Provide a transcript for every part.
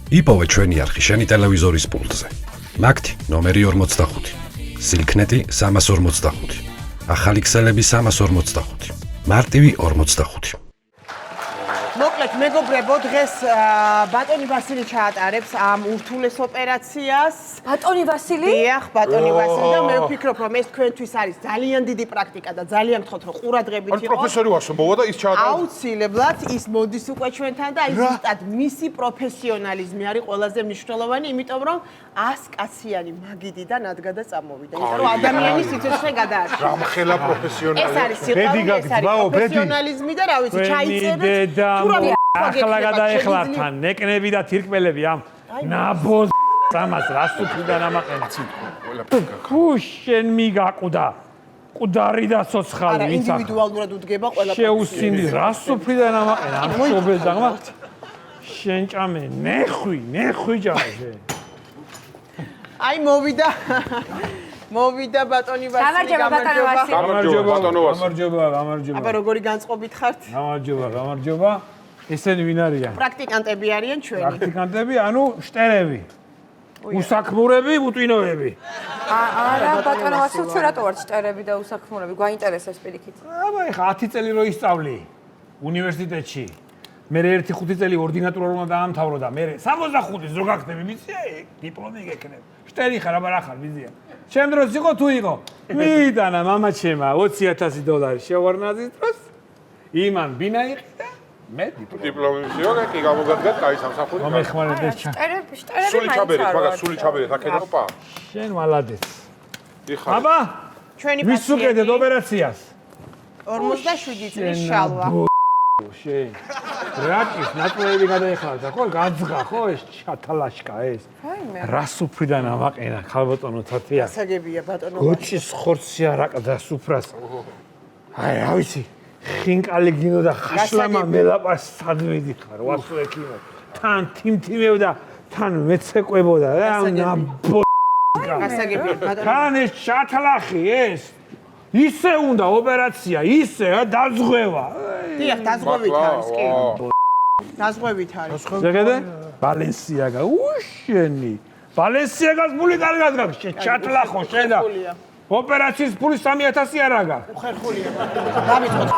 იპოვე ჩვენი არხი შენი ტელევიზორის პულტზე. მაგთი ნომერი 45, სილქნეტი 345, ახალი ქსელები 345, მარტივი 45. მოკლედ მეგობრებო, დღეს ბატონი ვასილი ჩაატარებს ამ ურთულეს ოპერაციას. ბატონი ვასილი? დიახ, ბატონი ვასილი და მე ვფიქრობ, რომ ეს თქვენთვის არის ძალიან დიდი პრაქტიკა და ძალიან გთხოვთ, რომ ყურადღებით ან პროფესორი ვარსო მოვა და ის ჩაატარა. აუცილებლად ის მოდის უკვე ჩვენთან და ის ზუსტად მისი პროფესიონალიზმი არის ყველაზე მნიშვნელოვანი, იმიტომ რომ 100 კაციანი მაგიდიდან ადგა და წამოვიდა. იმიტომ რომ ადამიანის სიცოცხლე გადაარჩა. რამხელა პროფესიონალი. ეს არის სიყვარული, ეს არის პროფესიონალიზმი და რა ვიცი, ჩაიწერეთ. ახლა გადაეხლართან ნეკნები და თირკმელები ამ ნაბოზ ამას რას უფრიდან ამაყენა ქუშენ მიგაყუდა ყუდარი და ცოცხალი არა ინდივიდუალურად უდგება ყველა შეუსინდი რას უფრიდან ამაყენა ამ შობელს დაგმა შენ ჭამე ნეხვი ჭამე აი მოვიდა ბატონი ვასილი გამარჯობა ბატონო ვასილი გამარჯობა აბა როგორი განწყობით ხართ გამარჯობა ესენი ვინ არიან? პრაქტიკანტები არიან ჩვენი. პრაქტიკანტები, ანუ შტერები. უსაქმურები, უტვინოები. არა, ბატონო ვასილ, თუ რატო ვართ შტერები და უსაქმურები? გვაინტერესებს პირიქით. აბა, ეხა 10 წელი რო ისწავლი უნივერსიტეტში. მე 1-5 წელი ორდინატურა რომ დაამთავრო და მე 65-ის რო გახდები, მიცია, დიპლომი გეკნებ. შტერი ხარ, აბა რა ხარ, მიზია. ჩემ დროს იყო თუ იყო? მიდანა მამაჩემა $20,000 შევარნაზის დროს. იმან ბინა იყიდა მე დიპლომი მისიო კი გამოგადგა კაი სამსახური. მომეხმარებდეს ჩა. შტერები სული ჩაბერეთ, მაგას სული ჩაბერეთ, აქედან პა. შენ ვალადეც. იხარ. აბა, ჩვენი მისუკეთეთ ოპერაციას. 47 წლის შალვა. შენ. რაკის ნაკლები გადაეხლა ხო? გაძღა ხო ეს ჩათალაშკა ეს? ვაიმე. რა სუფრიდან ამაყენა ხალბატონო თათია. გასაგებია ბატონო. გოჭის ხორცი არაკდა სუფრას. აი, რა ვიცი. ხინკალი გინო და ხაშლამა მელაპარს სადმედი ხარ ვასო ეკიმო თან თიმთიმევ და თან მეცეკვებოდა რა ნაბო გასაგებია ბატონო თან ეს ჩათლახი ეს ისე უნდა ოპერაცია ისე დაზღვევა დიახ დაზღვევით არის კი დაზღვევით არის ზეგედე ბალენსიაგა უშენი ბალენსიაგას ფული კარგად გაქვს ჩათლახო შენ და ოპერაციის ფული 3000 არ აგა. უხერხულია. დავიწყოთ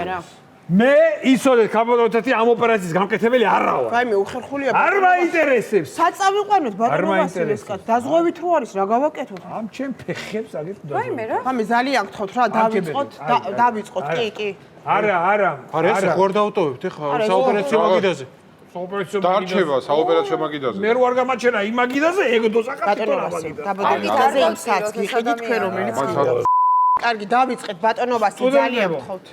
რა. მე ისოდეთ კაბოტოთი ამ ოპერაციის გამკეთებელი არა ვარ. ვაიმე უხერხულია. არ მაინტერესებს. საწავიყვანოთ ბატონო ვასილესკაც. დაზღვევით რო არის რა გავაკეთოთ? ამ ჩემ ფეხებს აგეთ და. ვაიმე რა? ამე ძალიან გთხოვთ რა დავიწყოთ კი. არა. არა ეს ხوار დაუტოვებთ ეხლა საოპერაციო მაგიდაზე. საოპერაციო დარჩება საოპერაციო მაგიდაზე. მე რო არ გამაჩერა იმ მაგიდაზე, ეგ დოსაკაცი ბატონო ვასილე, დაბადებაზე იმ საათს გიხედით თქვენ რომელიც გინდა. კარგი, დავიწყეთ ბატონო ვასილე, ძალიან გთხოვთ.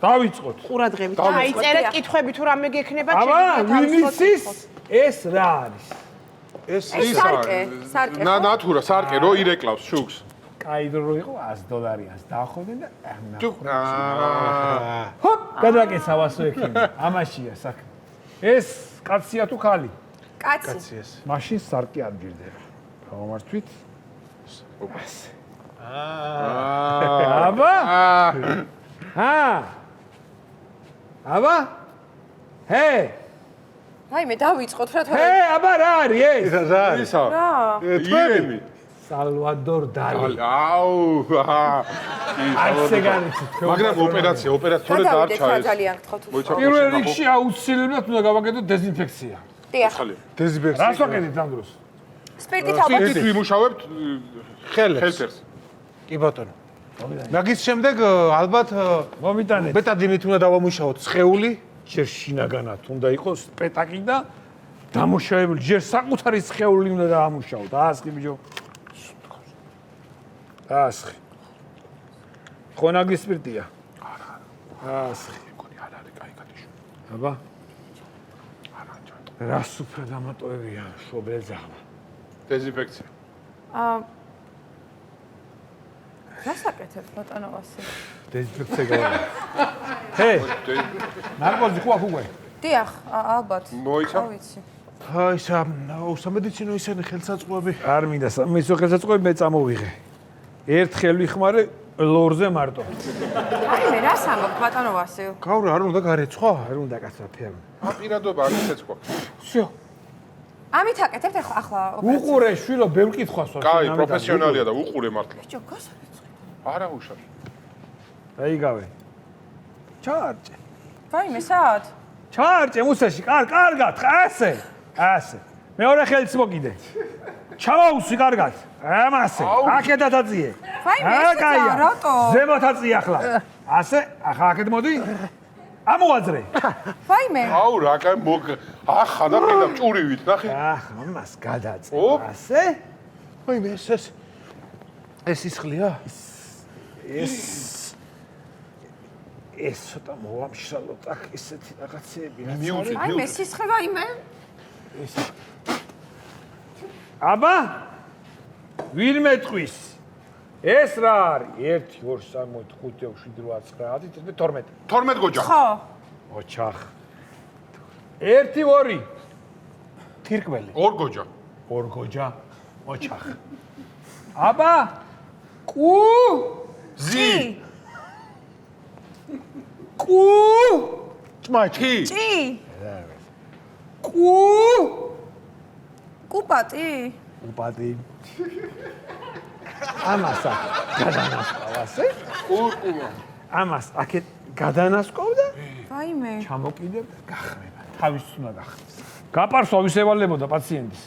დავიწყოთ. ყურადღებით. დაიწერეთ კითხვები თუ რამე გექნება აბა, ვინიცის ეს რა არის? ეს სარკე. ნატურა სარკე რო ირეკლავს შუქს. კაი დრო იყო $100-ს დაახოდნენ და ჰოპ, გადაკეცა ვასო ექიმი. ამაშია საქმე. ეს კაცია თუ ხალი? კაცი. ეს. მაშინ სარკე არ მჯერდება. გავამართვით. აბა? აბა? ჰე! აი მე დავიწყოთ რა თორე. ჰე, აბა რა არის ეს? ისა. რა? ირემი. სალვადორ დალი. აუ. არცე განიცი თქვენ. მაგრამ ოპერაცია თორე დარჩა ეს. ძალიან გთხოვთ. პირველ რიგში აუცილებლად უნდა გავაკეთოთ დეზინფექცია. დიახ. დეზინფექცია. რას ვაკეთებთ ამ დროს? სპირტით ალბათ. სპირტით ვიმუშავებთ ხელებს. კი ბატონო. მაგის შემდეგ ალბათ მომიტანეთ. ბეტადინით უნდა დავამუშაოთ სხეული. ჯერ შინაგანად უნდა იყოს პეტაკი და დამუშავებული ჯერ საკუთარი სხეული უნდა დაამუშავოთ. აასხი ბიჭო. აასხი. ხონაგli სპირტია. არა. აასხი. მგონი არ არის კაი კადიშვილი. აბა. არა ჯერ. რა სუფრა დამატოებია შობელძაღმა. დეზინფექცია. გასაკეთებ ბატონო ვასილე. დეზინფექცია გავა. ჰე. ნარკოზი ხო ახუგვე? დიახ, ალბათ. მოიცა? ვიცი. აი სამედიცინო ისინი ხელსაწყოები. არ მინდა მისო ხელსაწყოები მე წამოვიღე. ერთხელ ვიხმარე ლორზე მარტო. აი მე რას ამბობ ბატონო ვასილ? გავრა არ უნდა გარეცხვა? არ უნდა კაცო ფერმ. აპირადობა არ ისეც ყო. всё. ამით აკეთებთ ახლა უყურე შვილო, ბევრ კითხვას ვარ. კაი, პროფესიონალია და უყურე მართლა. ბიჭო, გასარიცხე. არა უშავს. დაიგავე. ჩაარჭე. ვაიმე, საათ? ჩაარჭე მუსეში, კარგად, ასე. მეორე ხელს მოკიდე. ჩამოუსვი კარგად. ამასე. აქედაც აწიე. ვაიმე, ესეა, რატო? ზემოთ აწიე ახლა. ასე, ახლა აქეთ მოდი. ამოაძრე. ვაიმე. აუ რა კაი ახლა და კიდე ჭურივით, ნახე. ახლა მას გადაწე. ოპ. ასე. ვაიმე, ეს ისხლია? ეს ცოტა მოვამშრალოთ აქ ესეთი რაღაცეები რაც მიუწვით. ვაიმე, სისხლი ვაიმე. აბა ვინმე ტყვის ეს რა არის 1 2 3 4 5 6 7 8 9 12 გოჯა. ხო. ოჩახ 1 2 თირკმელი 2 გოჯა. 2 გოჯა ოჩახ აბა კუ ზი. კუ ჭმაჭი. ჭი. კუ კუპატი. უპადი ამასა გადანასკავასე კურკუმა. ამას აქეთ გადანასკავდა ვაიმე. ჩამოკიდებ და გახმება თავის უნდა გახდეს გაპარსვა ვის ევალებოდა პაციენტის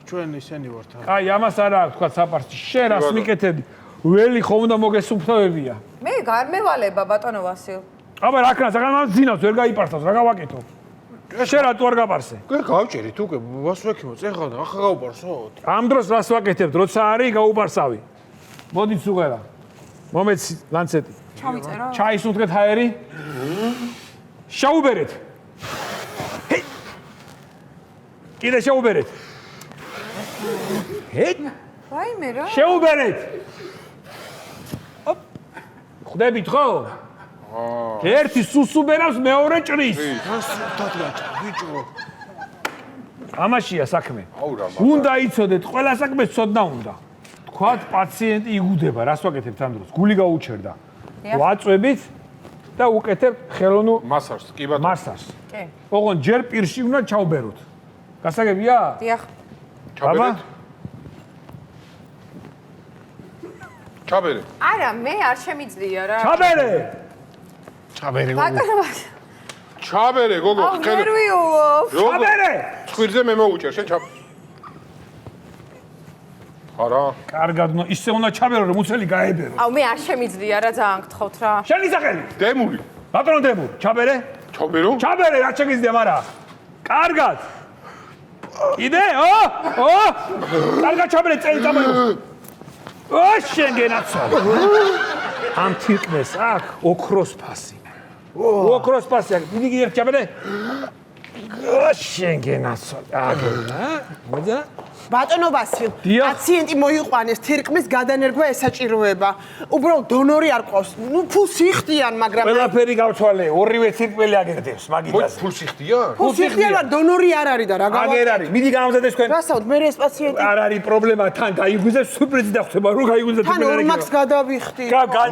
ჩვენ ისენი ვართ. აი ამას არა აქვს თქვა საპარსში შენ რას მიკეთებდი ველი ხომ უნდა მოგესუფთავებია მე გარმევალება ბატონო ვასილ. აბა რა ქნა საგანმანათლებლო ძინავს ვერ გაიპარსავს რა გავაკეთო შენ რატო არ გაპარსე გე გავჭერით უკვე ვასვექიმო წეხავ და ახლა გავპარსოთ. ამ დროს რას ვაკეთებთ როცა არის გაუპარსავი მოდით სუღერა მომეცი ლანცეტი ჩავიწერო. ჩაის უთხრეთ ჰაერი შაუბერეთ კიდე შაუბერეთ ვაიმე რა. შეუბერეთ ხვდებით ხო ერთი სუსუბერავს მეორე ჭრის ბიჭო. ამაშია საქმე აუ რა. უნდა იცოდეთ ყველა საქმეს ცოდნა უნდა თქვათ პაციენტი იგუდება რას ვაკეთებთ ამ დროს გული გაუჩერდა ვაწვევით და უკეთებთ ხელოვნურ მასაჟს, კი ბატონო. მასაჟს კი. ოღონდ ჯერ პირში უნდა ჩაუბეროთ გასაგებია დიახ. ჩაბერეთ. ჩაბერე. არა, მე არ შემიძლია რა. ჩაბერე ჩაბერე ბატონო ვასილ. ჩაბერე გოგო, აუ ნერვიულობ. ჩაბერე ცხვირზე მე მოუჭერ, შენ ჩაბ. არა. კარგად უნდა ისე უნდა ჩაბერო რომ უცელი გაებერო აუ მე არ შემიძლია რა ძალიან გთხოვთ რა. შენი სახელი დემური. ბატონო დებუ ჩაბერე ჩაბერო? ჩაბერე რა შეგიძლია მარა კარგად კიდე კარგად ჩაბერე წელი წამოიღო შენ გენაცვალ ამ თირკმეს აქ ოქროს ფასი ოქროს ფასი აქ დიდი გიერ ჩაბერე შენ გენაცვალ აქ მოძა ბატონო ვასილ, დიახ. პაციენტი მოიყვანეს, თირკმის გადანერგვა ესაჭიროება. უბრალოდ დონორი არ ყავს. ნუ ფულს იხდიან, მაგრამ ყველაფერი გავცვალე ორივე თირკმელი აგერდებს მოი მაგიტას ფულს იხდია? ფულს იხდიან, მაგრამ დონორი არ არის და რა აგერ არის მიდი გამომზადე თქვენ რასაუთ, მე ეს პაციენტი არ არის პრობლემა თან გაიგუძე სურპრიზი დახდება რომ გაიგუძე თან ორმაქს გადავიხდი.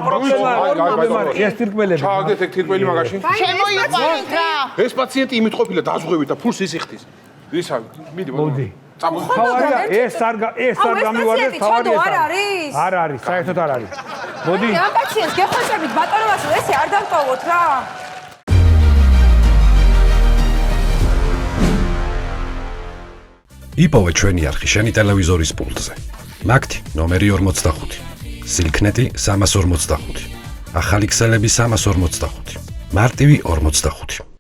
პრობლემა ეს თირკმელები ჩააგდეთ ეგ თირკმელი მაგაში. შემოიყვანეთ რა. ეს პაციენტი იმით ყოფილა დაზღვევით და ფულს ის იხდის. ისა, მიდი მოდი. წამოდი. თავარია ეს არ გამივარდეს თავარია არ არის. არ არის საერთოდ არ არის მოდი ამ პაციენტს გეხოცებით ბატონო ვასილ, ესე არ დავტოვოთ რა. იპოვე ჩვენი არხი შენი ტელევიზორის პულტზე. მაგთი ნომერი 45. სილქნეტი 345. ახალი ქსელები 345. მარტივი 45.